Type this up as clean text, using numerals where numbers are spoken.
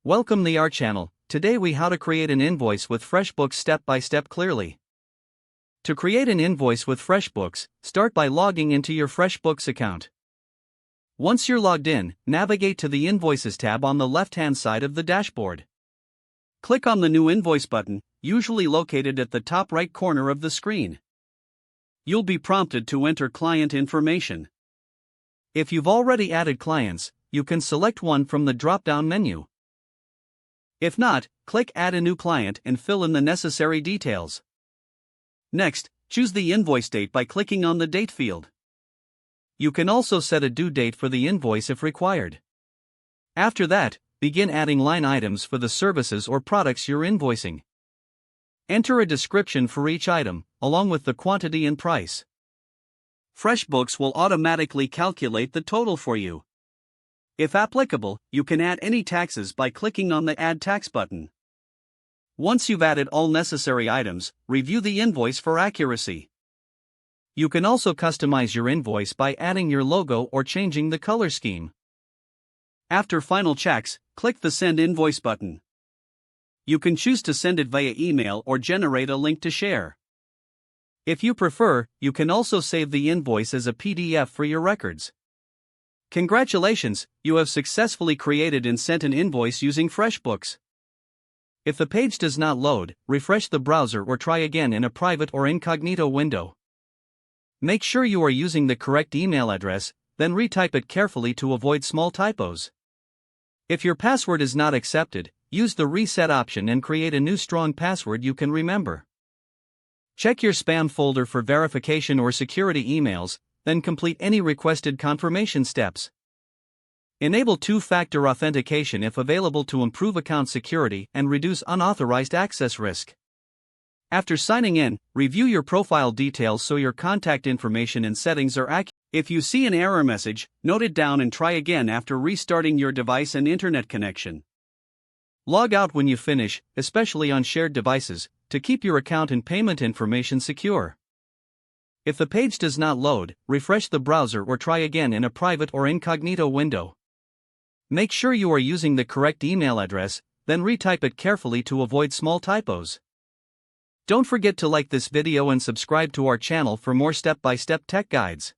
Welcome to our channel. Today we how to create an invoice with FreshBooks step by step clearly. To create an invoice with FreshBooks, start by logging into your FreshBooks account. Once you're logged in, navigate to the Invoices tab on the left-hand side of the dashboard. Click on the New Invoice button, usually located at the top right corner of the screen. You'll be prompted to enter client information. If you've already added clients, you can select one from the drop-down menu. If not, click Add a new client and fill in the necessary details. Next, choose the invoice date by clicking on the Date field. You can also set a due date for the invoice if required. After that, begin adding line items for the services or products you're invoicing. Enter a description for each item, along with the quantity and price. FreshBooks will automatically calculate the total for you. If applicable, you can add any taxes by clicking on the Add Tax button. Once you've added all necessary items, review the invoice for accuracy. You can also customize your invoice by adding your logo or changing the color scheme. After final checks, click the Send Invoice button. You can choose to send it via email or generate a link to share. If you prefer, you can also save the invoice as a PDF for your records. Congratulations, you have successfully created and sent an invoice using FreshBooks. If the page does not load, refresh the browser or try again in a private or incognito window. Make sure you are using the correct email address, then retype it carefully to avoid small typos. If your password is not accepted, use the reset option and create a new strong password you can remember. Check your spam folder for verification or security emails, then complete any requested confirmation steps. Enable two-factor authentication if available to improve account security and reduce unauthorized access risk. After signing in, review your profile details so your contact information and settings are accurate. If you see an error message, note it down and try again after restarting your device and internet connection. Log out when you finish, especially on shared devices, to keep your account and payment information secure. If the page does not load, refresh the browser or try again in a private or incognito window. Make sure you are using the correct email address, then retype it carefully to avoid small typos. Don't forget to like this video and subscribe to our channel for more step-by-step tech guides.